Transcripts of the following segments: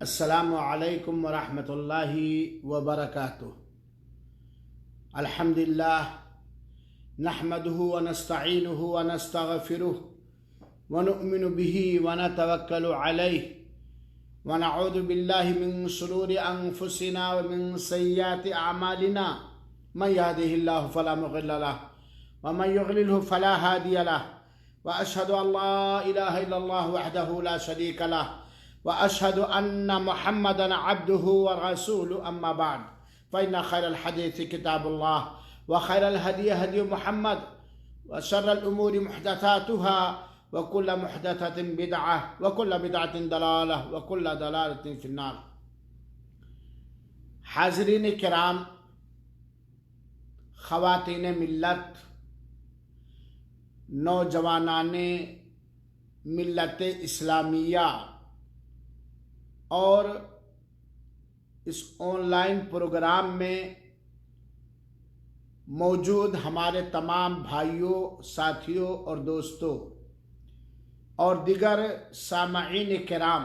अस्सलामु अलैकुम वरहमतुल्लाहि वबरकातुह। अल्हम्दुलिल्लाह नहमदुहु व नस्तईनुहु व नस्तगफिरुहु व नुअमिनु बिही व नतवक्कलु अलैहि व नऊज़ु बिल्लाहि मिन शुरूरि अनफुसिना व मिन सय्यिआति अअमालिना मन यहदिहिल्लाहु फला मुज़िल्ल लहु व मन युज़लिल्हु फला हादिय लहु व अशहदु अल्ला इलाहा इल्लल्लाह वहदहु ला शरीक लहु व अशहदु अन्न मुहम्मदन अब्दुहु व रसूलुहु अम्मा बाद फ़इन्न खैरल हदीस किताबुल्लाह व खैरल हदी हदी मुहम्मद व शर्रल उमूरि मुहदसातुहा व कुल्लु मुहदसतिन बिदअह व कुल्लु बिदअतिन दलालह व कुल्लु दलालतिन फिन्नार। हाज़रीन किराम, ख़वातीन मिल्लत, नौजवानाने मिल्लत इस्लामिया और इस ऑनलाइन प्रोग्राम में मौजूद हमारे तमाम भाइयों, साथियों और दोस्तों और दिगर सामईन किराम,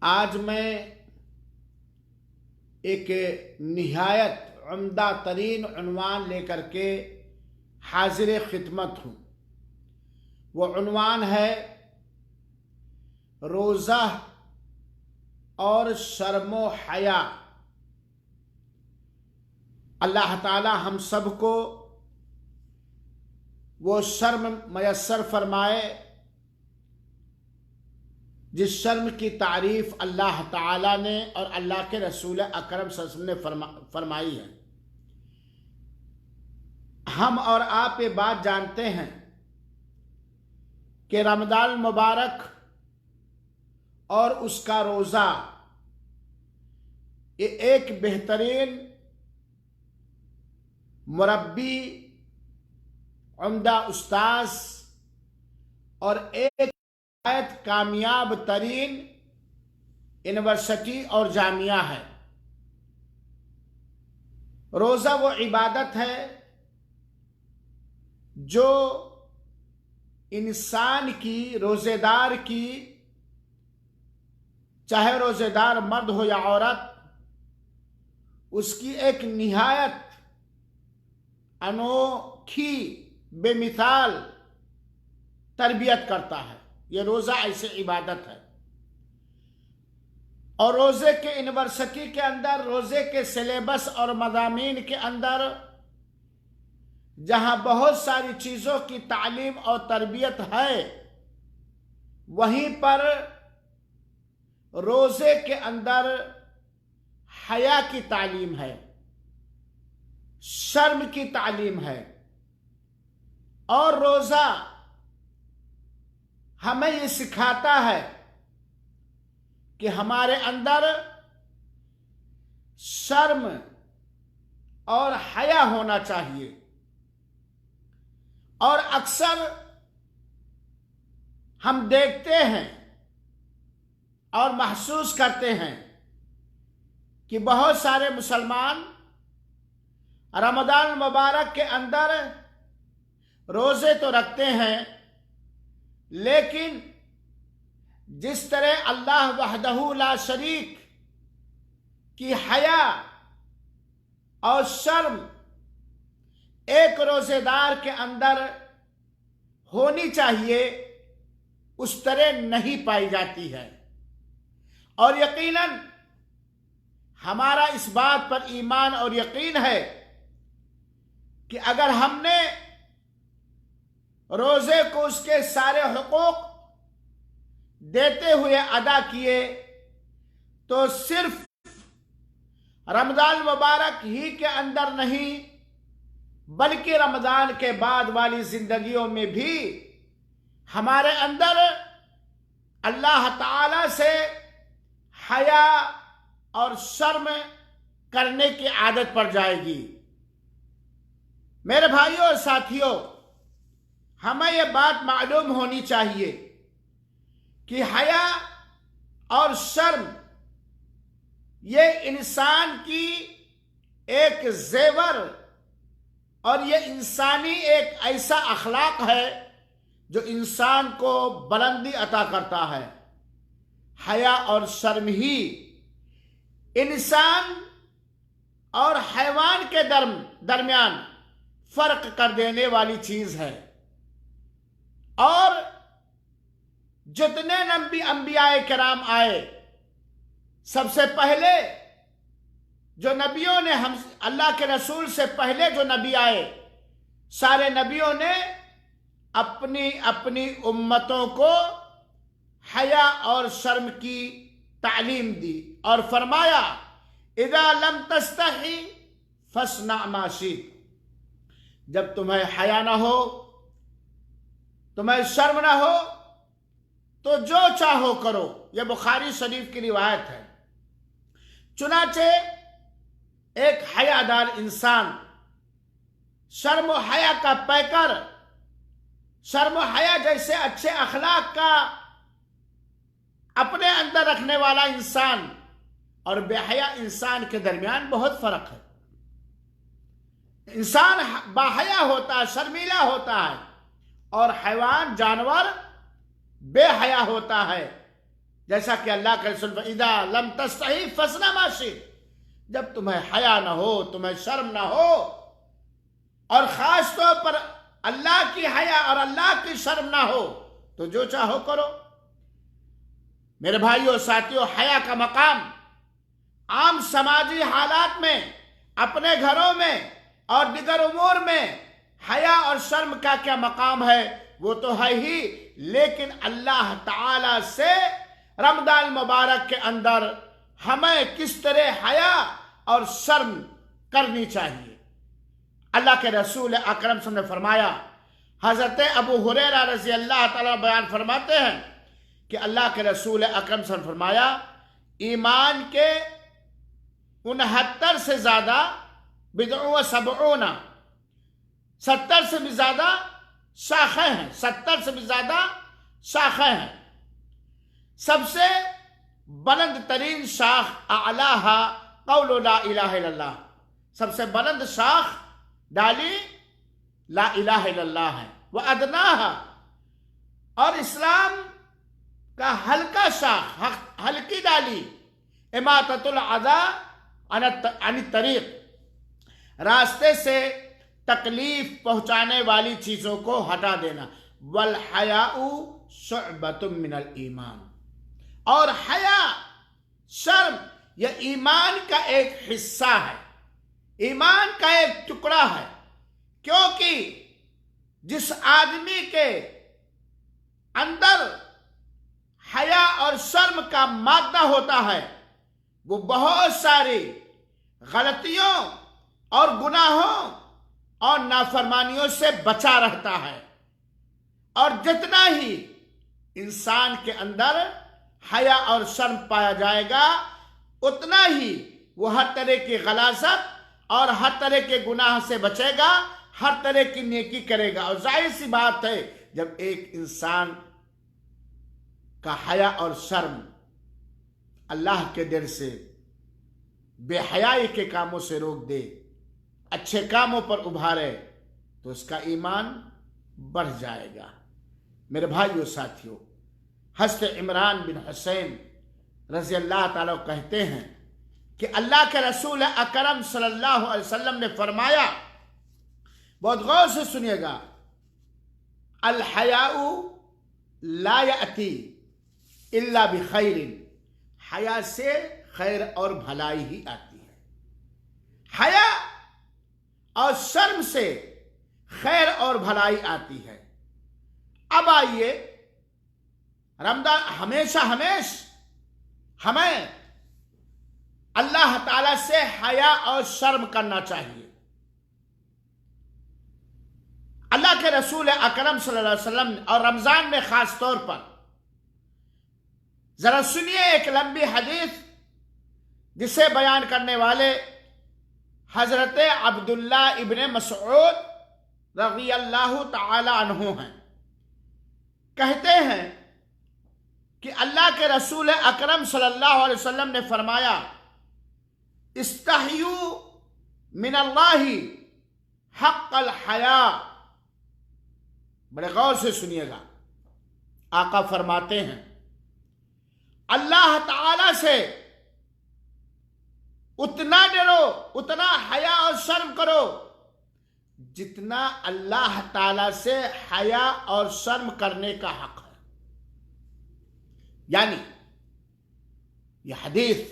आज मैं एक निहायत उम्दा तरीन उन्वान लेकर के हाजिर खिदमत हूँ। वो उन्वान है रोज़ा और शर्मो हया। अल्लाह ताला हम सबको वो शर्म मयस्सर फरमाए जिस शर्म की तारीफ अल्लाह ताला ने और अल्लाह के रसूल अकरम सल्लल्लाहु अलैहि वसल्लम ने फरमाई है। हम और आप ये बात जानते हैं कि रमज़ान मुबारक और उसका रोज़ा ये एक बेहतरीन मुरब्बी, उम्दा उस्ताज और एक कामयाब तरीन यूनिवर्सिटी और जामिया है। रोज़ा वो इबादत है जो इंसान की, रोज़ेदार की, चाहे रोज़ेदार मर्द हो या औरत, उसकी एक निहायत अनोखी बेमिसाल तरबियत करता है। ये रोज़ा ऐसे इबादत है। और रोज़े के यूनिवर्सिटी के अंदर, रोज़े के सिलेबस और मज़ामीन के अंदर जहाँ बहुत सारी चीज़ों की तालीम और तरबियत है, वहीं पर रोज़े के अंदर हया की तालीम है, शर्म की तालीम है। और रोज़ा हमें ये सिखाता है कि हमारे अंदर शर्म और हया होना चाहिए। और अक्सर हम देखते हैं और महसूस करते हैं कि बहुत सारे मुसलमान रमज़ान मुबारक के अंदर रोज़े तो रखते हैं, लेकिन जिस तरह अल्लाह वहदहू ला शरीक की हया और शर्म एक रोज़ेदार के अंदर होनी चाहिए, उस तरह नहीं पाई जाती है। और यकीनन हमारा इस बात पर ईमान और यकीन है कि अगर हमने रोज़े को उसके सारे हुकूक देते हुए अदा किए, तो सिर्फ रमज़ान मुबारक ही के अंदर नहीं, बल्कि रमज़ान के बाद वाली जिंदगियों में भी हमारे अंदर अल्लाह ताला से हया और शर्म करने की आदत पड़ जाएगी। मेरे भाइयों और साथियों, हमें यह बात मालूम होनी चाहिए कि हया और शर्म ये इंसान की एक जेवर और ये इंसानी एक ऐसा अखलाक है जो इंसान को बुलंदी अता करता है। हया और शर्म ही इंसान और हैवान के दरमियान फर्क कर देने वाली चीज है। और जितने नबी अंबियाए किराम आए, सबसे पहले जो नबियों ने, हम अल्लाह के रसूल से पहले जो नबी आए, सारे नबियों ने अपनी अपनी उम्मतों को हया और शर्म की तालीम दी और फरमाया, इदा लम तस्तही फस्ना मा शीत। जब तुम्हें हया ना हो, तुम्हें शर्म ना हो, तो जो चाहो करो। यह बुखारी शरीफ की रिवायत है। चुनाचे एक हयादार इंसान, शर्म और हया का पैकर, शर्म और हया जैसे अच्छे अखलाक का अपने अंदर रखने वाला इंसान और बेहया इंसान के दरमियान बहुत फर्क है। इंसान बाहया होता है, शर्मीला होता है, और हैवान जानवर बेहया होता है। जैसा कि अल्लाह के रसूल, इदा लम तस्तही फस्ना मा शीत। जब तुम्हें हया ना हो, तुम्हें शर्म ना हो, और खास तौर पर अल्लाह की हया और अल्लाह की शर्म ना हो, तो जो चाहो करो। मेरे भाइयों साथियों, हया का मकाम आम समाजी हालात में, अपने घरों में और दिगर उमूर में हया और शर्म का क्या मकाम है वो तो है ही, लेकिन अल्लाह ताला से रमजान मुबारक के अंदर हमें किस तरह हया और शर्म करनी चाहिए। अल्लाह के रसूल अकरम सल्लल्लाहु अलैहि वसल्लम ने फरमाया, हजरत अबू हुरैरा रज़ी अल्लाह ताला बयान फरमाते हैं कि अल्लाह के रसूल अकरम सल्लल्लाहु अलैहि वसल्लम फरमाया, ईमान के 69 से ज्यादा बिदअ सबऊना, 70 से भी ज्यादा शाखें हैं, 70 से भी ज्यादा शाखें हैं। सबसे बुलंद तरीन शाख आलाहा कौलु ला इलाहा इल्लल्लाह, सबसे बुलंद शाख डाली ला इलाहा इल्लल्लाह है। वह अदनाहा, और इस्लाम का हल्का शाख, हल्की डाली इमाततुल अज़ा अन तरीक, रास्ते से तकलीफ पहुंचाने वाली चीजों को हटा देना। वल हयाउ शुअबतुम मिनल ईमान, और हया शर्म यह ईमान का एक हिस्सा है, ईमान का एक टुकड़ा है। क्योंकि जिस आदमी के अंदर हया और शर्म का मादा होता है, वो बहुत सारी गलतियों और गुनाहों और नाफरमानियों से बचा रहता है। और जितना ही इंसान के अंदर हया और शर्म पाया जाएगा, उतना ही वो हर तरह की गलाजत और हर तरह के गुनाह से बचेगा, हर तरह की नेकी करेगा। और जाहिर सी बात है, जब एक इंसान का हया और शर्म अल्लाह के डर से बेहयाई के कामों से रोक दे, अच्छे कामों पर उभारे, तो उसका ईमान बढ़ जाएगा। मेरे भाइयों साथियों, हज़रत इमरान बिन हुसैन रज़ी अल्लाह ताला कहते हैं कि अल्लाह के रसूल अकरम सल्लल्लाहु अलैहि वसल्लम ने फरमाया, बहुत गौर से सुनिएगा, अल हयाउ ला याती इल्ला बिखैरिन, हया से खैर और भलाई ही आती है। हया और शर्म से खैर और भलाई आती है। अब आइए, रमजान हमेशा हमें अल्लाह ताला से हया और शर्म करना चाहिए। अल्लाह के रसूल अकरम सल्लल्लाहु अलैहि वसल्लम, और रमजान में खास तौर पर, जरा सुनिए एक लंबी हदीस जिसे बयान करने वाले हजरत अब्दुल्ला इब्ने मसऊद रज़ी अल्लाह ताला अन्हु हैं। कहते हैं कि अल्लाह के रसूल अकरम सल्लल्लाहु अलैहि वसल्लम ने फरमाया, इस्तहयू मिनल्लाहि हक़्क़ल हया। बड़े गौर से सुनिएगा, आका फरमाते हैं, अल्लाह ताला से उतना डरो, उतना हया और शर्म करो जितना अल्लाह ताला से हया और शर्म करने का हक है। यानी यह हदीस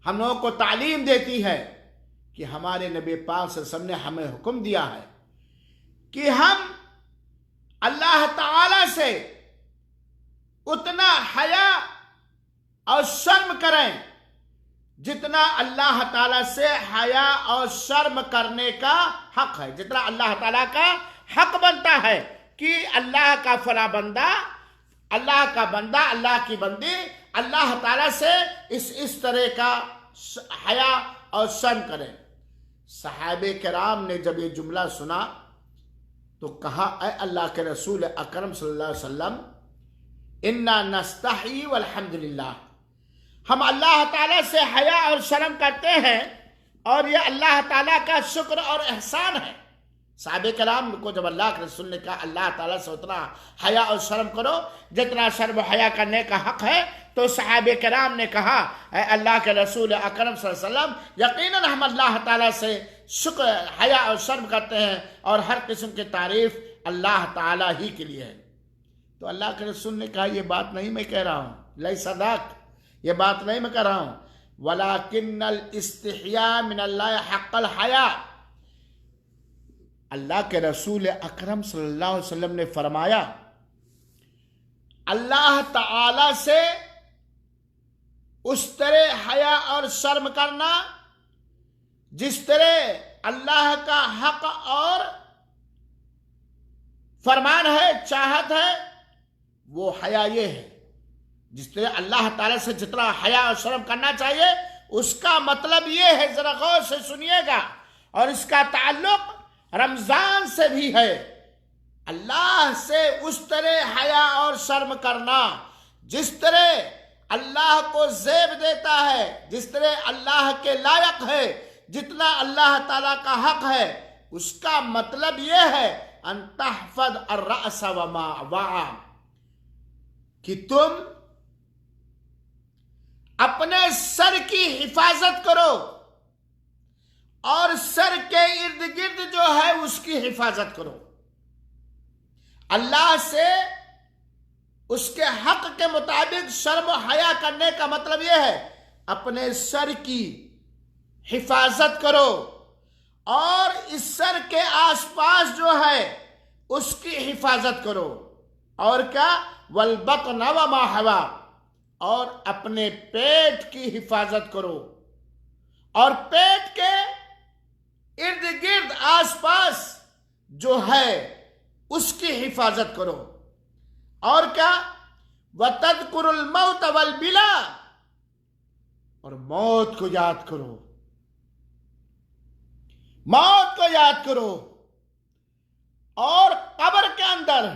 हम लोगों को तालीम देती है कि हमारे नबी पाक सल्लल्लाहु अलैहि वसल्लम ने हमें हुक्म दिया है कि हम अल्लाह ताला से उतना हया और शर्म करें जितना अल्लाह ताला से हया और शर्म करने का हक है, जितना अल्लाह ताला का हक बनता है कि अल्लाह का फला बंदा, अल्लाह का बंदा, अल्लाह की बंदी अल्लाह ताला से इस तरह का हया और शर्म करें। सहाबे किराम ने जब ये जुमला सुना तो कहा, ऐ अल्लाह के रसूल अकरम सल्लल्लाहु अलैहि वसल्लम, इन्ना नस्तही वल्हम्दुलिल्लाह, हम अल्लाह ताला से हया और शर्म करते हैं और ये अल्लाह ताला का शुक्र और एहसान है। सहाबे कलाम को जब अल्लाह के रसूल ने कहा अल्लाह ताला से उतना हया और शर्म करो जितना शर्म हया करने का हक है, तो सहाबे कराम ने कहा, अल्लाह के रसूल अकरम सल्लल्लाहु अलैहि वसल्लम, यकीनन हम अल्लाह ताला से शुक्र, हया और शर्म करते हैं और हर किस्म की तारीफ अल्लाह ताला ही के लिए है। तो अल्लाह के रसूल ने कहा, ये बात नहीं मैं कह रहा हूँ, लई सदाक, ये बात नहीं मैं कह रहा हूँ, वलाकिन्नल इस्तिहया मिनल्लाह हक़्क़ल हया। अल्लाह के रसूल अकरम सल्लल्लाहु अलैहि वसल्लम ने फरमाया, अल्लाह ताला से उस तरह हया और शर्म करना जिस तरह अल्लाह का हक और फरमान है, चाहत है, वो हया ये है। जिस तरह अल्लाह ताला से जितना हया और शर्म करना चाहिए उसका मतलब ये है, जरा गौर से सुनिएगा, और इसका ताल्लुक रमजान से भी है। अल्लाह से उस तरह हया और शर्म करना जिस तरह अल्लाह को ज़ेब देता है, जिस तरह अल्लाह के लायक है, जितना अल्लाह ताला का हक है, उसका मतलब यह है अन तहफद अर्रअस व मा वआ, कि तुम अपने सर की हिफाजत करो और सर के इर्द गिर्द जो है उसकी हिफाजत करो। अल्लाह से उसके हक के मुताबिक शर्म हया करने का मतलब यह है अपने सर की हिफाजत करो और इस सर के आसपास जो है उसकी हिफाजत करो। और क्या, वलबतन व मा हवा, और अपने पेट की हिफाजत करो और पेट के इर्द गिर्द आसपास जो है उसकी हिफाजत करो। और क्या, वतज़कुरुल मौत वल बिला, और मौत को याद करो, मौत को याद करो, और कब्र के अंदर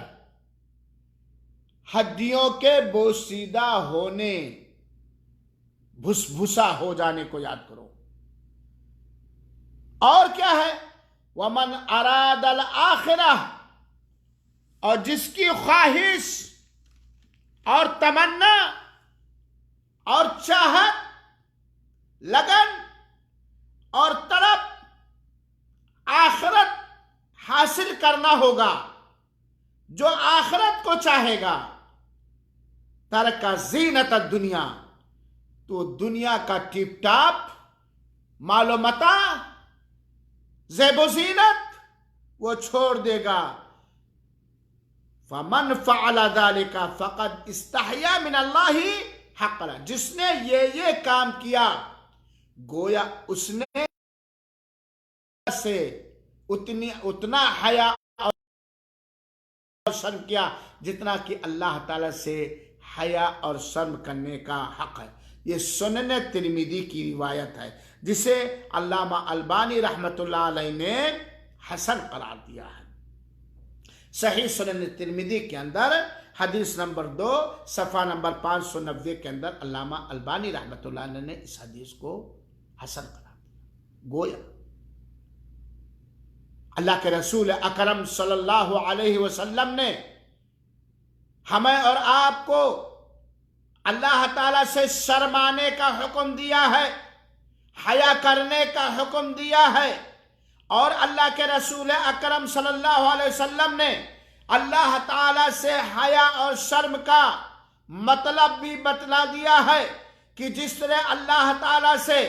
हड्डियों के बोसीदा होने, भुसभुसा हो जाने को याद करो। और क्या है, वमन अरादल आखिरह, और जिसकी ख्वाहिश और तमन्ना और चाहत, लगन और तड़प आखिरत हासिल करना होगा, जो आखिरत को चाहेगा, तरका जीनत दुनिया, तो दुनिया का टिप टाप मालो मता ज़ेबो ज़ीनत वो छोड़ देगा। फमन फ़अला ज़ालिका फ़क़द इस्तहया मिनल्लाहि हक़्क़ा, जिसने ये काम किया गोया उसने से उतना हया और शर्म किया जितना कि अल्लाह ताला से हया और शर्म करने का हक है। ये सुनन तिरमिदी की रिवायत है जिसे अल्लामा अलबानी रहमतुल्लाह अलैह ने हसन करार दिया है। सही सुनन तिरमिदी के अंदर हदीस नंबर 2 सफ़ा नंबर 590 के अंदर अल्लामा अलबानी रहमतुल्लाह अलैह ने इस हदीस को हसन करार दिया। गोया अल्लाह के रसूल अकरम सल्लल्लाहु अलैहि वसल्लम ने हमें और आपको अल्लाह ताला से शर्माने का हुक्म दिया है, हया करने का हुक्म दिया है। और अल्लाह के रसूल अकरम सल्लल्लाहु अलैहि वसल्लम ने अल्लाह ताला से हया और शर्म का मतलब भी बतला दिया है कि जिस तरह अल्लाह ताला से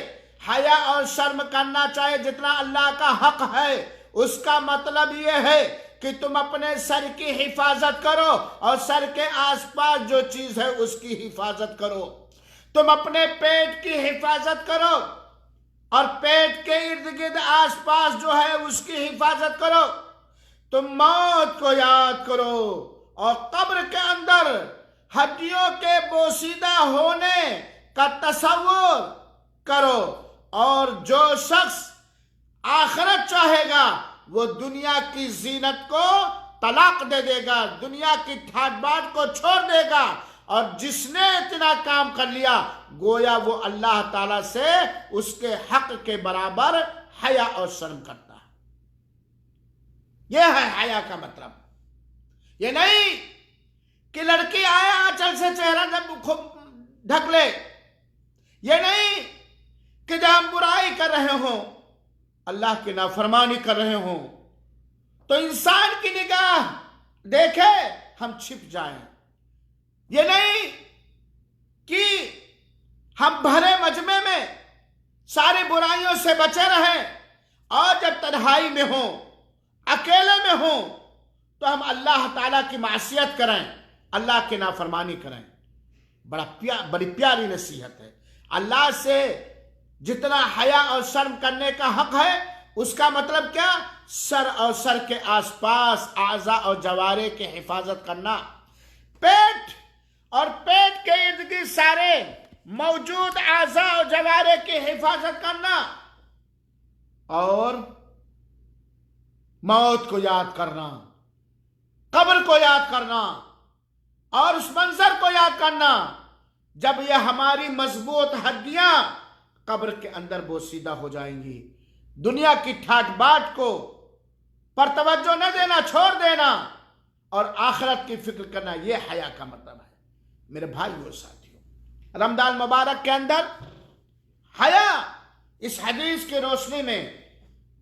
हया और शर्म करना चाहिए जितना अल्लाह का हक है, उसका मतलब यह है कि तुम अपने सर की हिफाजत करो और सर के आसपास जो चीज है उसकी हिफाजत करो। तुम अपने पेट की हिफाजत करो और पेट के इर्द गिर्द आसपास जो है उसकी हिफाजत करो। तुम मौत को याद करो और कब्र के अंदर हड्डियों के बोसीदा होने का तसव्वुर करो। और जो शख्स आखिरत चाहेगा वो दुनिया की जीनत को तलाक दे देगा, दुनिया की ठाट बाट को छोड़ देगा। और जिसने इतना काम कर लिया गोया वो अल्लाह ताला से उसके हक के बराबर हया और शर्म करता है। यह है हया का मतलब। ये नहीं कि लड़की आए आंचल से चेहरा ढक ले, ये नहीं कि जब हम बुराई कर रहे हो, अल्लाह की नाफरमानी कर रहे हो, तो इंसान की निगाह देखे हम छिप जाएं। ये नहीं कि हम भरे मजमे में सारी बुराइयों से बचे रहें और जब तन्हाई में हो, अकेले में हो, तो हम अल्लाह ताला की मासियत करें, अल्लाह की नाफरमानी करें। बड़ी प्यारी नसीहत है। अल्लाह से जितना हया और शर्म करने का हक है, उसका मतलब क्या? सर और सर के आसपास आज़ा और जवारे की हिफाजत करना, पेट और पेट के इर्द गिर्द सारे मौजूद आज़ा और जवारे की हिफाजत करना, और मौत को याद करना, कब्र को याद करना और उस मंजर को याद करना जब यह हमारी मजबूत हड्डियां कब्र के अंदर बोसीदा हो जाएंगी। दुनिया की ठाट बाट को पर तवज्जो न देना, छोड़ देना और आखिरत की फिक्र करना, यह हया का मतलब है। मेरे भाइयों साथियों, रमजान मुबारक के अंदर हया इस हदीस की रोशनी में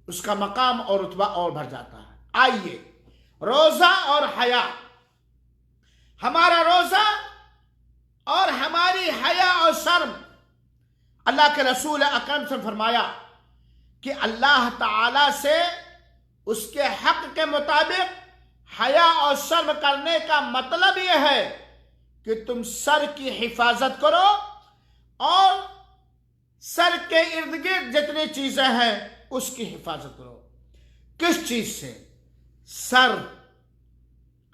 उसका मकाम और रुतबा और बढ़ जाता है। आइए, रोजा और हया, हमारा रोजा और हमारी हया और शर्म, अल्लाह के रसूल अकरम से फरमाया कि अल्लाह ताला से उसके हक के मुताबिक हया और शर्म करने का मतलब यह है कि तुम सर की हिफाजत करो और सर के इर्द गिर्द जितनी चीजें हैं उसकी हिफाजत करो। किस चीज से? सर,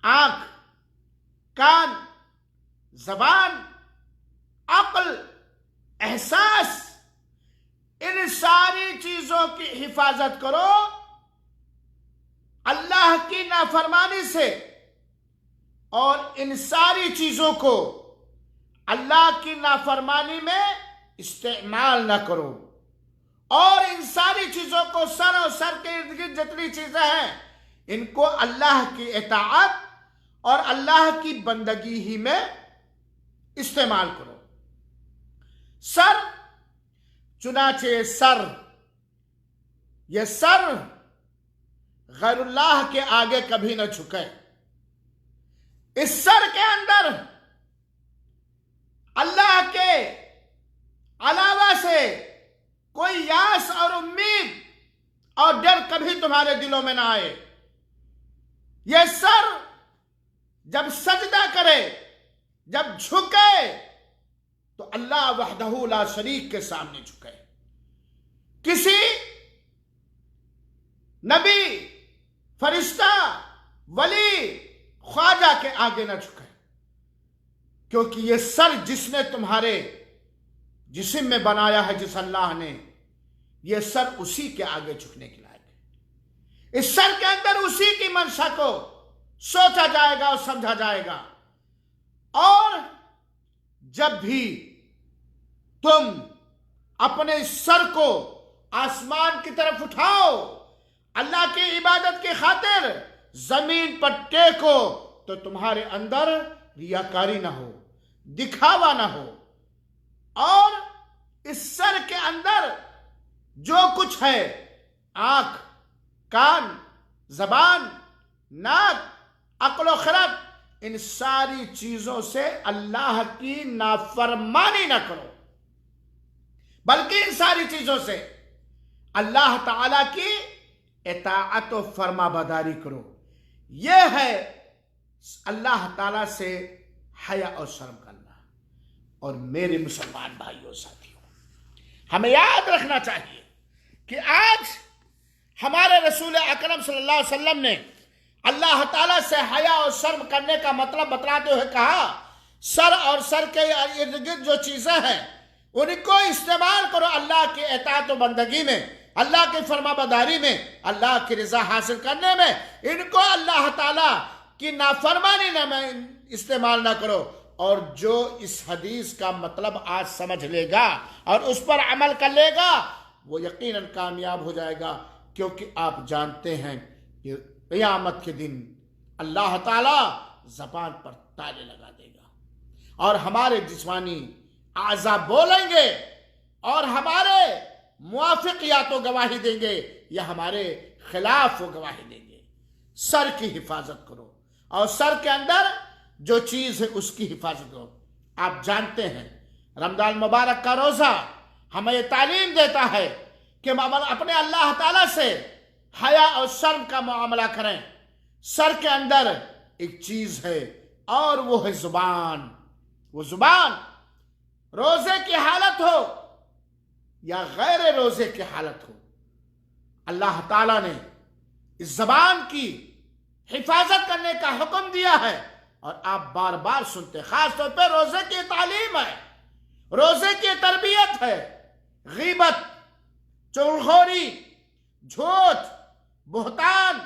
आंख, कान, जबान, अक्ल, एहसास, इन सारी चीजों की हिफाजत करो अल्लाह की नाफरमानी से, और इन सारी चीजों को अल्लाह की नाफरमानी में इस्तेमाल ना करो। और इन सारी चीजों को, सर और सर के इर्द गिर्द जितनी चीजें हैं, इनको अल्लाह की इताअत और अल्लाह की बंदगी ही में इस्तेमाल करो। सर, चुनाचे सर, यह सर गैरुल्लाह के आगे कभी न झुके। इस सर के अंदर अल्लाह के अलावा से कोई यास और उम्मीद और डर कभी तुम्हारे दिलों में ना आए। यह सर जब सजदा करे, जब झुके, तो अल्लाह वहदहू ला शरीक के सामने झुके, किसी नबी, फरिश्ता, वली, ख्वाजा के आगे न झुके। क्योंकि ये सर जिसने तुम्हारे जिस्म में बनाया है, जिस अल्लाह ने, ये सर उसी के आगे झुकने के लायक है। इस सर के अंदर उसी की मंशा को सोचा जाएगा और समझा जाएगा। और जब भी तुम अपने सर को आसमान की तरफ उठाओ, अल्लाह की इबादत की खातिर जमीन पर टेको, तो तुम्हारे अंदर रियाकारी ना हो। दिखावा ना हो, और इस सर के अंदर जो कुछ है, आंख, कान, जबान, नाक, अक्ल और खरद, इन सारी चीजों से अल्लाह की नाफरमानी ना करो, बल्कि इन सारी चीजों से अल्लाह ताला की इताअत और फरमाबरदारी करो। यह है अल्लाह ताला से हया और शर्म करना। और मेरे मुसलमान भाइयों साथियों, हमें याद रखना चाहिए कि आज हमारे रसूल अकरम सल्लल्लाहु अलैहि वसल्लम ने अल्लाह ताला से हया और शर्म करने का मतलब बतलाते हुए कहा, सर और सर के इर्द गिर्द जो चीजें हैं उनको इस्तेमाल करो अल्लाह की इताअत और बंदगी में, अल्लाह की फरमाबरदारी में, अल्लाह की रजा हासिल करने में। इनको अल्लाह ताला की नाफरमानी में इस्तेमाल ना करो। और जो इस हदीस का मतलब आज समझ लेगा और उस पर अमल कर लेगा, वो यकीनन कामयाब हो जाएगा, क्योंकि आप जानते हैं कि क़यामत के दिन अल्लाह ताला ज़बान पर ताले लगा देगा और हमारे जिस्मानी आज़ा बोलेंगे और हमारे मुआफिक या तो गवाही देंगे या हमारे खिलाफ वो गवाही देंगे। सर की हिफाजत करो और सर के अंदर जो चीज है उसकी हिफाजत करो। आप जानते हैं रमजान मुबारक का रोजा हमें ये तालीम देता है कि हम अपने अल्लाह ताला से हया और शर्म का मामला करें। सर के अंदर एक चीज है और वो है जुबान। वो जुबान रोजे की हालत हो या गैर रोजे की हालत हो, अल्लाह ताला ने इस जबान की हिफाजत करने का हुक्म दिया है। और आप बार बार सुनते, खास तौर पर रोजे की तालीम है, रोजे की तरबियत है। गीबत, चुगलखोरी, झूठ, बुहतान,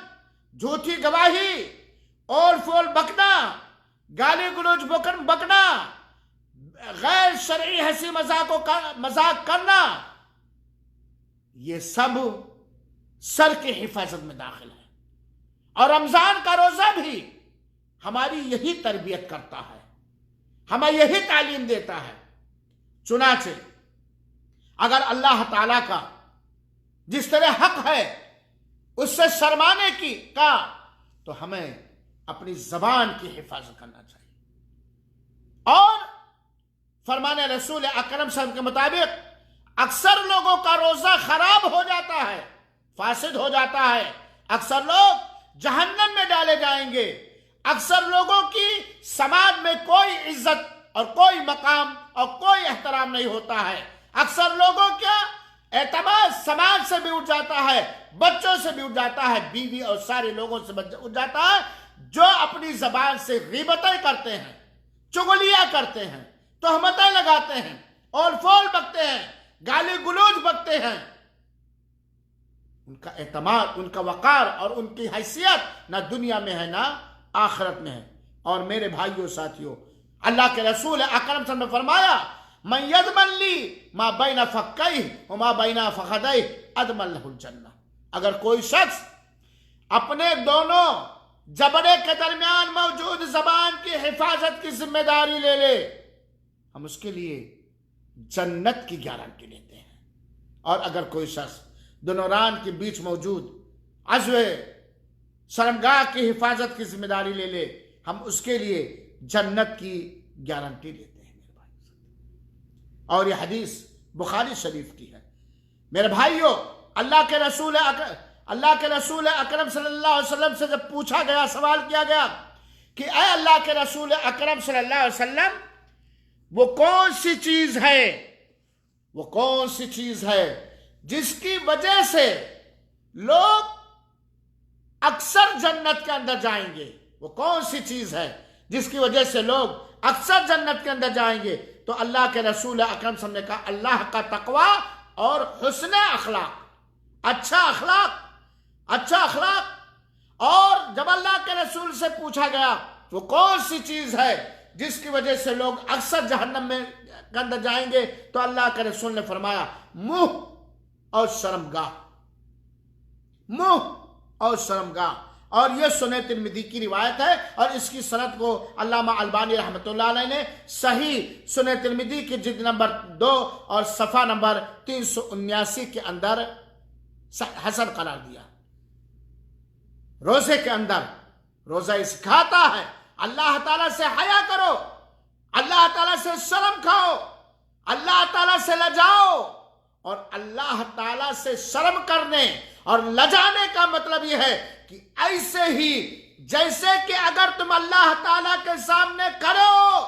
झूठी गवाही, ओल फोल बकना, गाली गलौज बकना, गैर शरई हंसी मजाक करना, ये सब सर की हिफाजत में दाखिल है। और रमजान का रोजा भी हमारी यही तरबियत करता है, हमें यही तालीम देता है। चुनाचे अगर अल्लाह ताला का जिस तरह हक है उससे शर्माने की का, तो हमें अपनी जबान की हिफाजत करना चाहिए। और फरमाने रसूल अकरम सल्लल्लाहु अलैहि वसल्लम के मुताबिक अक्सर लोगों का रोजा खराब हो जाता है, फासिद हो जाता है। अक्सर लोग जहन्नम में डाले जाएंगे। अक्सर लोगों की समाज में कोई इज्जत और कोई मकाम और कोई एहतराम नहीं होता है। अक्सर लोगों का एतमाद समाज से भी उठ जाता है, बच्चों से भी उठ जाता है, बीवी और सारे लोगों से उठ जाता है, जो अपनी जबान से गीबतें करते हैं, चुगलियां करते हैं, तोहमतें लगाते हैं, और फोल बकते हैं, गाली गुलूज बकते हैं। उनका एतमाद, उनका वकार और उनकी हैसियत ना दुनिया में है ना आखिरत में है। और मेरे भाइयों साथियों, अल्लाह के रसूल अकरम सल्लल्लाहु अलैहि वसल्लम ने फरमाया, मन यदमन ली मा बैना फक्कैहि व मा बैना फखदैहि अदमन लहुल जन्नह। अगर कोई शख्स अपने दोनों जबड़े के दरमियान मौजूद जबान की हिफाजत की जिम्मेदारी ले ले, हम उसके लिए जन्नत की गारंटी लेते हैं। और अगर कोई शख्स दोनों रान के बीच मौजूद अज़्वे शर्मगाह की हिफाजत की जिम्मेदारी ले ले, हम उसके लिए जन्नत की गारंटी लेते हैं मेरे भाई। और यह हदीस बुखारी शरीफ की है। मेरे भाइयों, अल्लाह के रसूल अकरम सल्लल्लाहु अलैहि वसल्लम से जब पूछा गया, सवाल किया गया कि ऐ अल्लाह के रसूल अकरम सल्लल्लाहु अलैहि वसल्लम, वो कौन सी चीज है, वो कौन सी चीज है जिसकी वजह से लोग अक्सर जन्नत के अंदर जाएंगे? वो कौन सी चीज है जिसकी वजह से लोग अक्सर जन्नत के अंदर जाएंगे? तो अल्लाह के रसूल अकरम सल्लल्लाहु अलैहि वसल्लम ने कहा, अल्लाह का तकवा और हुस्न अखलाक, अच्छा अखलाक, अच्छा अखलाक। और जब अल्लाह के रसूल से पूछा गया वो कौन सी चीज है जिसकी वजह से लोग अक्सर जहन्नम में के अंदर जाएंगे, तो अल्लाह के रसूल ने फरमाया, मुंह और शर्मगाह, मुंह और शर्मगाह। और यह सुने तिरमिज़ी की रिवायत है और इसकी सनद को अल्लामा अलबानी रहमतुल्लाह अलैह ने सही सुने तिरमिज़ी के जिल्द नंबर 2 और सफ़ा नंबर 379 के अंदर हसन करार दिया। रोजे के अंदर रोजा सिखाता है अल्लाह ताला से हया करो, अल्लाह ताला से शर्म खाओ, अल्लाह ताला से लजाओ। और अल्लाह ताला से शर्म करने और लजाने का मतलब यह है कि ऐसे ही जैसे कि अगर तुम अल्लाह ताला के सामने करो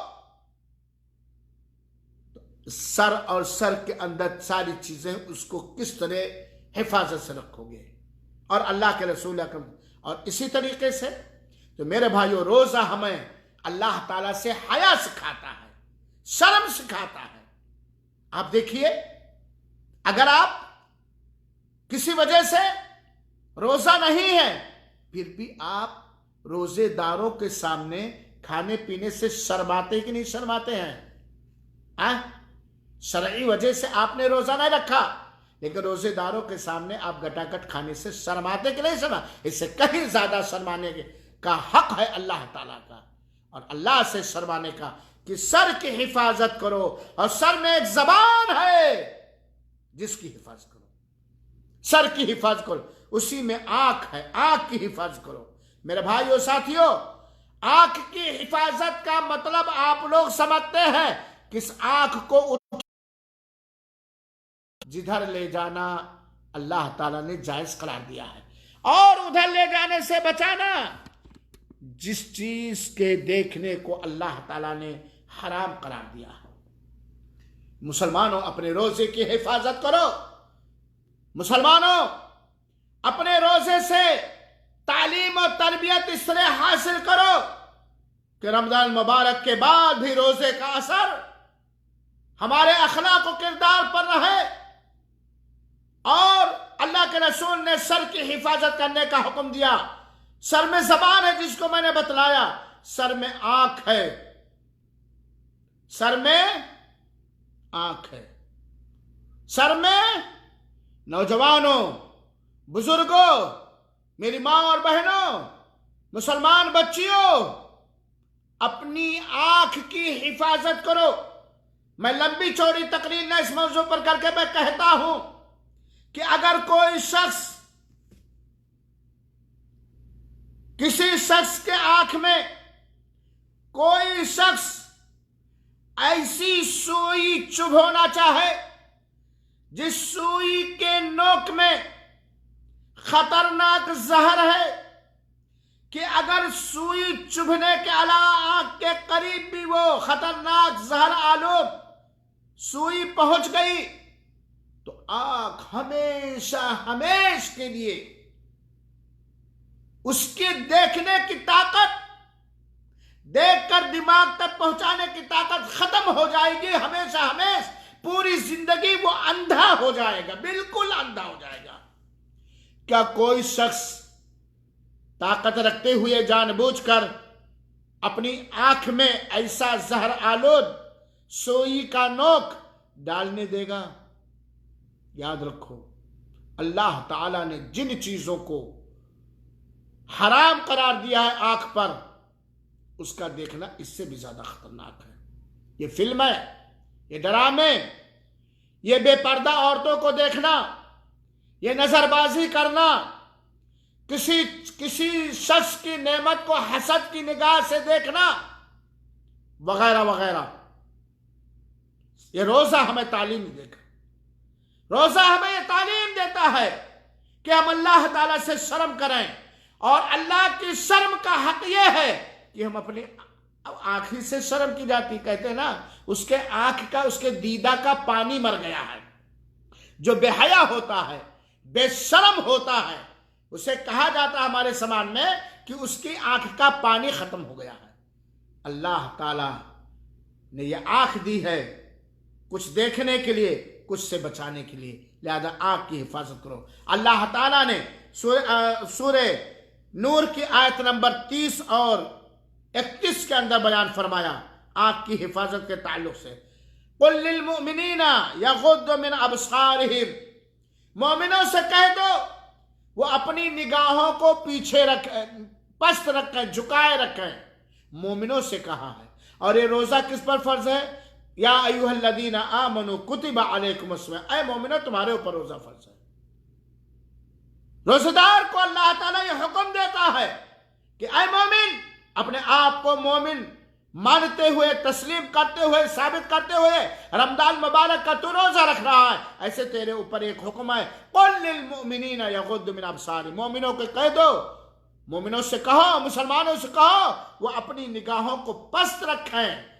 तो सर और सर के अंदर सारी चीजें उसको किस तरह हिफाजत से रखोगे और अल्लाह के रसूल अकरम। और इसी तरीके से तो मेरे भाइयों रोजा हमें अल्लाह ताला से हया सिखाता है, शर्म सिखाता है। आप देखिए अगर आप किसी वजह से रोजा नहीं है फिर भी आप रोजेदारों के सामने खाने पीने से शर्माते कि नहीं शर्माते हैं? शरई वजह से आपने रोजा नहीं रखा लेकिन रोजेदारों के सामने आप गटागट खाने से शर्माते कि नहीं शर्मा? इससे कहीं ज्यादा शर्माने का हक है अल्लाह ताला का और अल्लाह से शर्माने का कि सर की हिफाजत करो। और सर में एक जबान है जिसकी हिफाजत करो, सर की हिफाजत करो, उसी में आंख है, आंख की हिफाजत करो। मेरे भाइयों साथियों, आंख की हिफाजत का मतलब आप लोग समझते हैं किस आंख को जिधर ले जाना अल्लाह ताला ने जायज करार दिया है और उधर ले जाने से बचाना जिस चीज के देखने को अल्लाह ताला ने हराम करार दिया है। मुसलमानों अपने रोजे की हिफाजत करो, मुसलमानों अपने रोजे से तालीम और तरबियत इस तरह हासिल करो कि रमजान मुबारक के बाद भी रोजे का असर हमारे अखलाक और किरदार पर रहे। और अल्लाह के रसूल ने सर की हिफाजत करने का हुक्म दिया। सर में जबान है जिसको मैंने बतलाया, सर में आंख है, सर में आंख है, सर में नौजवानों, बुजुर्गों, मेरी मां और बहनों, मुसलमान बच्चियों, अपनी आंख की हिफाजत करो। मैं लंबी चौड़ी तकरीर न इस मौजू पर करके मैं कहता हूं कि अगर कोई शख्स किसी शख्स के आंख में कोई शख्स ऐसी सुई चुभोना चाहे जिस सुई के नोक में खतरनाक जहर है कि अगर सुई चुभने के अलावा आंख के करीब भी वो खतरनाक जहर आलूद सुई पहुंच गई तो आंख हमेशा हमेश के लिए उसके देखने की ताकत, देखकर दिमाग तक पहुंचाने की ताकत खत्म हो जाएगी। हमेशा हमेश पूरी जिंदगी वो अंधा हो जाएगा, बिल्कुल अंधा हो जाएगा। क्या कोई शख्स ताकत रखते हुए जानबूझकर अपनी आंख में ऐसा जहर आलूद सोई का नोक डालने देगा? याद रखो अल्लाह ताला ने जिन चीजों को हराम करार दिया है आंख पर, उसका देखना इससे भी ज्यादा खतरनाक है। ये फिल्म है, ये ड्रामे, ये बेपर्दा औरतों को देखना, ये नजरबाजी करना, किसी शख्स की नेमत को हसद की निगाह से देखना वगैरह वगैरह। ये रोजा हमें तालीम देगा, रोजा हमें ये तालीम देता है कि हम अल्लाह ताला से शर्म करें और अल्लाह की शर्म का हक यह है कि हम अपनी आंखी से शर्म की जाती, कहते हैं ना उसके आंख का, उसके दीदा का पानी मर गया है। जो बेहया होता है, बेशर्म होता है, उसे कहा जाता है हमारे समाज में कि उसकी आंख का पानी खत्म हो गया है। अल्लाह ताला ने यह आंख दी है कुछ देखने के लिए, कुछ से बचाने के लिए, लिहाजा आंख की हिफाजत करो। अल्लाह ताला ने सूरे नूर की आयत नंबर 30 और 31 के अंदर बयान फरमाया आंख की हिफाजत के ताल्लुक से, कुल लिल मुमिनीना यगुद्दू मिन अबसारिहिम, मोमिनों से कह दो वो अपनी निगाहों को पीछे रखें, पस्त रखें, झुकाए रखें। मोमिनों से कहा है। और ये रोजा किस पर फर्ज है? या अय्युहल्लज़ीना आमनू कुतिबा अलैकुमुस्सियाम, ऐ मोमिनो तुम्हारे ऊपर रोजा फर्ज है। रोजेदार को अल्लाह ताला ये हुक्म देता है कि ऐ मोमिन, अपने आप को मोमिन मानते हुए, तस्लीम करते हुए, साबित करते हुए रमजान मुबारक का तू रोजा रख रहा है, ऐसे तेरे ऊपर एक हुक्म है, कुल लिल मुमिनीना यगुद्दू मिन अबसारिहिम, मोमिनों को कह दो, मोमिनों से कहो, मुसलमानों से कहो, वो अपनी निगाहों को पस्त रखें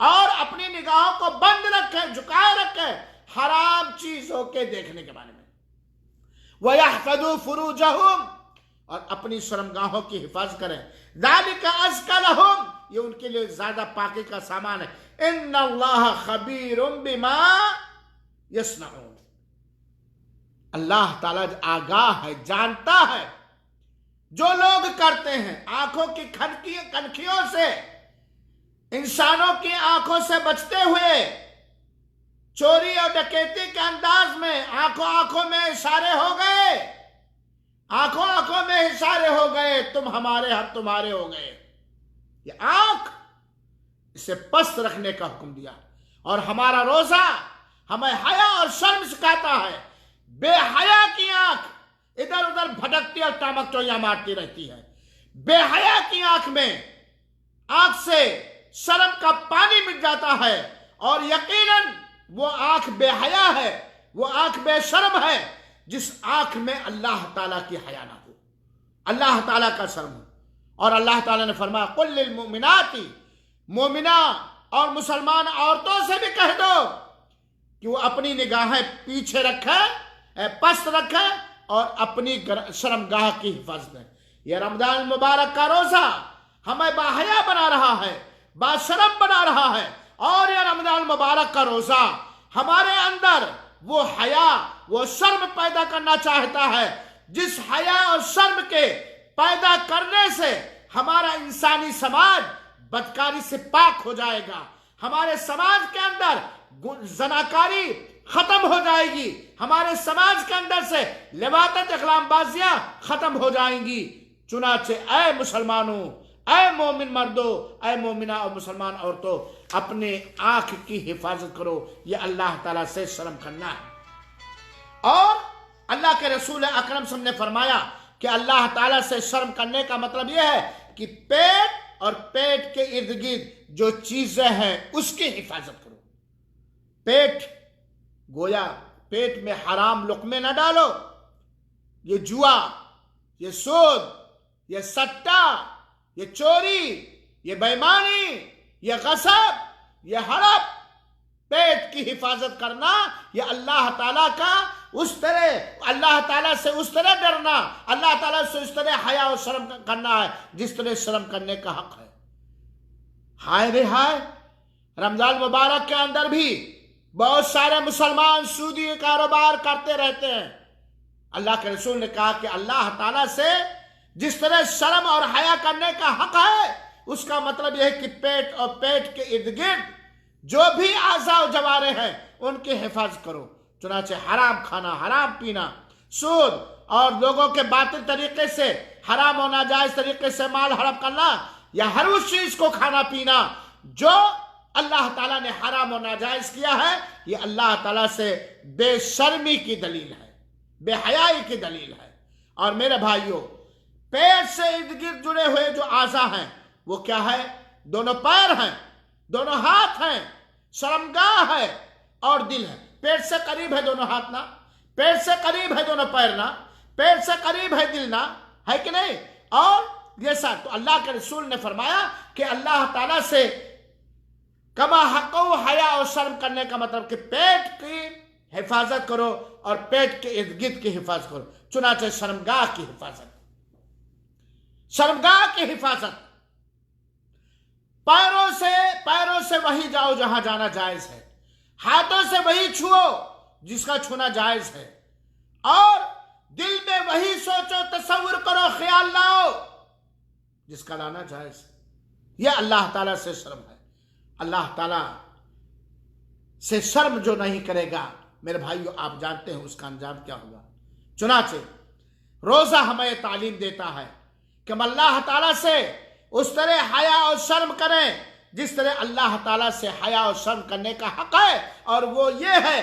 और अपनी निगाहों को बंद रखें, झुकाए रखें हराम चीजों के देखने के बारे में। वयहफज़ू फुरूजहुम, और अपनी शर्मगाहों की हिफाजत करें। ज़ालिका अज़का लहुम, ये उनके लिए ज्यादा पाकी का सामान है। इन्नल्लाह खबीरुम बिमा यस्नऊन, अल्लाह ताला आगाह है, जानता है जो लोग करते हैं। आंखों की कनखियों से, इंसानों की आंखों से बचते हुए चोरी और डकैती के अंदाज में आंखों आंखों में इशारे हो गए, आंखों आंखों में इशारे हो गए, तुम हमारे हम तुम्हारे हो गए। ये आंख, इसे पस्त रखने का हुक्म दिया। और हमारा रोजा हमें हया और शर्म सिखाता है। बेहया की आंख इधर उधर भटकती और टामक चोइयां मारती रहती है। बेहया की आंख में, आंख से शर्म का पानी मिट जाता है, और यकीनन वो आंख बेहया है, वो आंख बेशर्म है जिस आंख में अल्लाह ताला की हया ना हो, अल्लाह ताला का शर्म हो। और अल्लाह ताला ने फरमाया, कुल लिल मुमिनाती, मोमिना और मुसलमान औरतों से भी कह दो कि वो अपनी निगाहें पीछे रखें, पस्त रखें और अपनी शर्मगाह की हिफाजत करें। यह रमजान मुबारक का रोजा हमें बाहया बना रहा है, बाशरम बना रहा है। और यह रमजान मुबारक का रोजा हमारे अंदर वो हया, वो शर्म पैदा करना चाहता है, जिस हया और शर्म के पैदा करने से हमारा इंसानी समाज बदकारी से पाक हो जाएगा। हमारे समाज के अंदर जनाकारी खत्म हो जाएगी, हमारे समाज के अंदर से लिवातत इखलामबाजियां खत्म हो जाएंगी। चुनाचे ऐ मुसलमानों, ऐ मोमिन मर्दों, ऐ मोमिना और मुसलमान औरतों, अपने आंख की हिफाजत करो। ये अल्लाह ताला से शर्म करना है। और अल्लाह के रसूल अकरम सल्लल्लाहु अलैहि वसल्लम ने फरमाया कि अल्लाह ताला से शर्म करने का मतलब यह है कि पेट और पेट के इर्द गिर्द जो चीजें हैं उसकी हिफाजत करो। पेट, गोया पेट में हराम लुकमे न डालो। ये जुआ, ये सूद, ये सट्टा, ये चोरी, ये बेईमानी, ये गसब, ये हड़प, पेट की हिफाजत करना, ये अल्लाह ताला का उस तरह, अल्लाह ताला से उस तरह डरना, अल्लाह ताला से उस तरह हया और शर्म करना है जिस तरह शर्म करने का हक है। हाय रे हाय, रमजान मुबारक के अंदर भी बहुत सारे मुसलमान सूदी कारोबार करते रहते हैं। अल्लाह के रसूल ने कहा कि अल्लाह ताला से जिस तरह शर्म और हया करने का हक है, उसका मतलब यह है कि पेट और पेट के इर्द गिर्द जो भी आज़ा और जवारे हैं उनकी हिफाजत करो। चुनाचे हराम खाना, हराम पीना, सूद और लोगों के बातिल तरीके से हराम और नाजायज तरीके से माल हड़प करना, या हर उस चीज को खाना पीना जो अल्लाह ताला ने हराम और नाजायज किया है, ये अल्लाह ताला से बेशर्मी की दलील है, बेहयाई की दलील है। और मेरे भाइयों, पेट से इर्द गिर्द जुड़े हुए जो आज़ा हैं वो क्या है? दोनों पैर हैं, दोनों हाथ हैं, शर्मगाह है और दिल है। पेट से करीब है दोनों हाथ ना, पेट से करीब है दोनों पैर ना, पेट से करीब है दिल ना, है कि नहीं? और ये सब तो अल्लाह के रसूल ने फरमाया कि अल्लाह ताला से कमा हक़ो हया और शर्म करने का मतलब कि पेट की हिफाजत करो और पेट के इर्द गिर्द की हिफाजत करो। चुनाचे शर्मगाह की हिफाजत, शर्मगाह की हिफाजत। पैरों से वही जाओ जहां जाना जायज है, हाथों से वही छुओ जिसका छूना जायज है, और दिल में वही सोचो, तसव्वुर करो, ख्याल लाओ जिसका लाना जायज है। यह अल्लाह ताला से शर्म है। अल्लाह ताला से शर्म जो नहीं करेगा, मेरे भाइयों आप जानते हैं उसका अंजाम क्या होगा। चुनाचे रोज़ा हमें तालीम देता है कि हम अल्लाह ताला से उस तरह हया और शर्म करें जिस तरह अल्लाह ताला से हया और शर्म करने का हक है, और वो ये है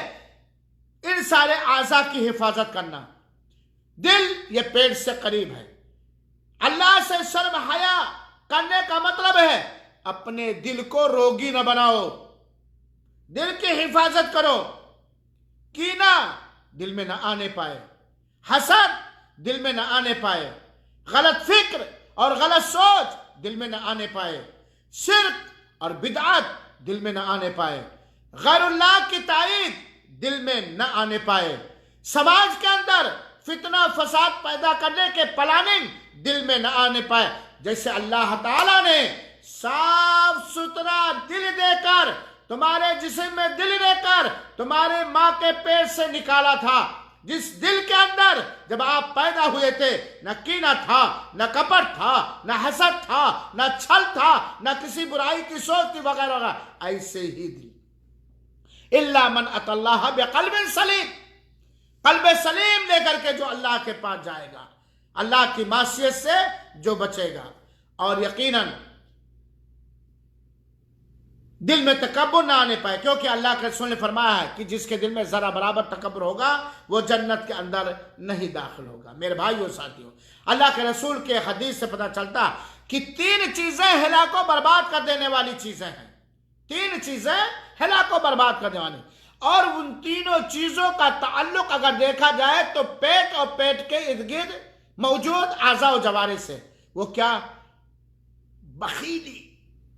इन सारे आज़ा की हिफाजत करना। दिल ये पेट से करीब है। अल्लाह से शर्म हया करने का मतलब है अपने दिल को रोगी न बनाओ, दिल की हिफाजत करो, कीना दिल में न आने पाए, हसद दिल में न आने पाए, गलत फिक्र और गलत सोच दिल में न आने पाए, शिर्क और बिदअत दिल में न आने पाए, गैरुल्लाह की ताईद दिल में न आने पाए, समाज के अंदर फितना फसाद पैदा करने के प्लानिंग दिल में न आने पाए। जैसे अल्लाह ताला ने साफ सुथरा दिल देकर तुम्हारे जिस्म में दिल देकर तुम्हारे माँ के पेट से निकाला था, जिस दिल के अंदर जब आप पैदा हुए थे न कीना था, न कपट था, न हसद था, न छल था, न किसी बुराई की सोच थी वगैरह वगैरह, ऐसे ही दिल। इल्ला मन अतल्लाह बिक़ल्बिन सलीम, कल्ब सलीम लेकर के जो अल्लाह के पास जाएगा, अल्लाह की मासियत से जो बचेगा। और यकीनन दिल में तकब्बुर ना आने पाए, क्योंकि अल्लाह के रसूल ने फरमाया है कि जिसके दिल में जरा बराबर तकब्बुर होगा वो जन्नत के अंदर नहीं दाखिल होगा। मेरे भाइयों साथियों, अल्लाह के रसूल के हदीस से पता चलता कि 3 चीजें हिला को बर्बाद कर देने वाली चीजें हैं। 3 चीजें हिला को बर्बाद करने वाली, और उन तीनों चीजों का ताल्लुक अगर देखा जाए तो पेट और पेट के इर्द गिर्द मौजूद आज़ा व जवारे से। वो क्या? बखीली,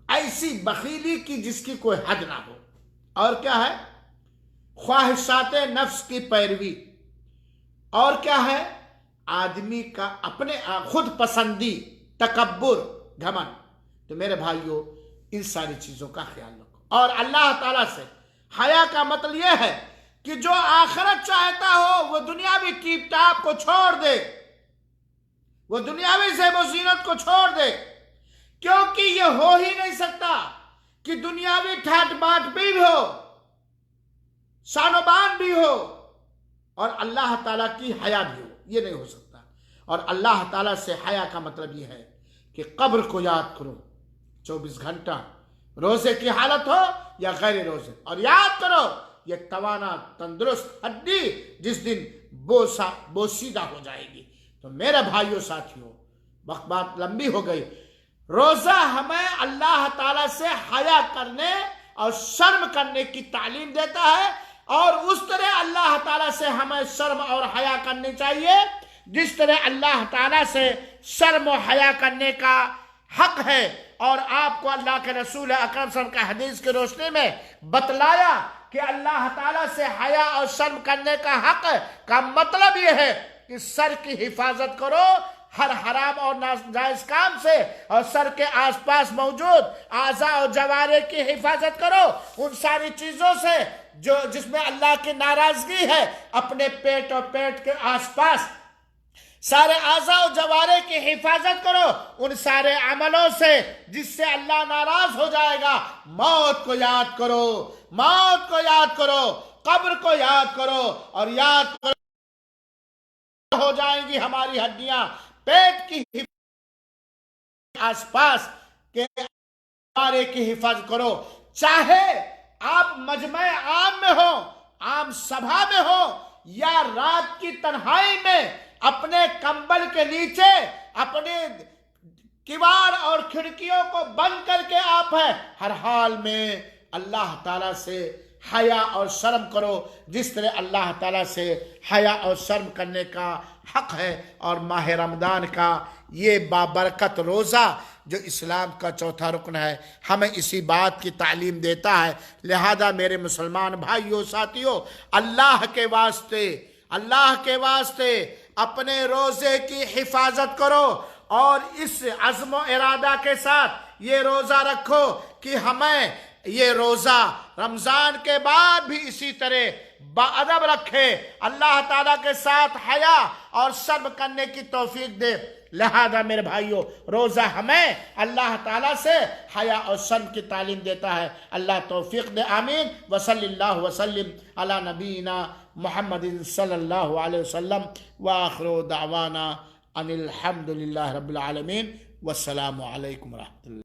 ऐसी बखीली की जिसकी कोई हद ना हो। और क्या है? ख्वाहिशात नफ्स की पैरवी। और क्या है? आदमी का अपने खुद पसंदी, तकब्बुर, घमंड। तो मेरे भाइयों, इन सारी चीजों का ख्याल रखो। और अल्लाह ताला से हया का मतलब यह है कि जो आखिरत चाहता हो वो दुनियावी टीप टाप को छोड़ दे, वो दुनियावी ज़ेब व ज़ीनत को छोड़ दे, क्योंकि ये हो ही नहीं सकता कि दुनियावी ठाट बाट भी हो, शानोबान भी हो और अल्लाह ताला की हया भी हो। ये नहीं हो सकता। और अल्लाह ताला से हया का मतलब ये है कि कब्र को याद करो 24 घंटा, रोजे की हालत हो या गैर रोजे, और याद करो ये तवाना तंदुरुस्त हड्डी जिस दिन बोसीदा हो जाएगी। तो मेरे भाइयों साथियों, बात लंबी हो गई। रोजा हमें अल्लाह ताला से हया करने और शर्म करने की तालीम देता है, और उस तरह अल्लाह ताला से हमें शर्म और हया करनी चाहिए जिस तरह अल्लाह ताला से शर्म और हया करने का हक है। और आपको अल्लाह के रसूल अकरम सल्लल्लाहु अलैहि वसल्लम का हदीस की रोशनी में बतलाया कि अल्लाह ताला से हया और शर्म करने का हक का मतलब यह है कि सर की हिफाजत करो हर हराम और नाजायज काम से, और सर के आसपास मौजूद आज़ा और जवारे की हिफाजत करो उन सारी चीजों से जो जिसमें अल्लाह की नाराजगी है। अपने पेट और पेट के आसपास सारे आज़ा और जवारे की हिफाजत करो उन सारे अमलों से जिससे अल्लाह नाराज हो जाएगा। मौत को याद करो, मौत को याद करो, कब्र को याद करो, और याद करो हो जाएंगी हमारी हड्डियां। पेट की आसपास के जवारे की हिफाजत करो, चाहे आप मजमे आम में हो, आम सभा में हो, या रात की तन्हाई में अपने कंबल के नीचे अपने किवाड़ और खिड़कियों को बंद करके आप हैं, हर हाल में अल्लाह ताला से हया और शर्म करो जिस तरह अल्लाह ताला से हया और शर्म करने का हक है। और माह रमदान का ये बाबरकत रोज़ा जो इस्लाम का चौथा रुकन है हमें इसी बात की तालीम देता है। लिहाजा मेरे मुसलमान भाइयों साथियों, अल्लाह के वास्ते अपने रोज़े की हिफाजत करो, और इस अज़्म इरादा के साथ ये रोज़ा रखो कि हमें ये रोज़ा रमज़ान के बाद भी इसी तरह बाअदब रखे, अल्लाह ताला के साथ हया और शर्म करने की तौफीक दे। लिहाजा मेरे भाइयों, रोज़ा हमें अल्लाह ताला से हया और शर्म की तालीम देता है। अल्लाह तौफीक दे। आमीन। वसल्लल्लाहु वसल्लिम अला नबीना मुहम्मदिन सल्लल्लाहु अलैहि वसल्लम व आखिरु दावाना अनिल हम्दुलिल्लाहि रब्बिल आलमीन। वस्सलामु अलैकुम व रहमतुल्लाह।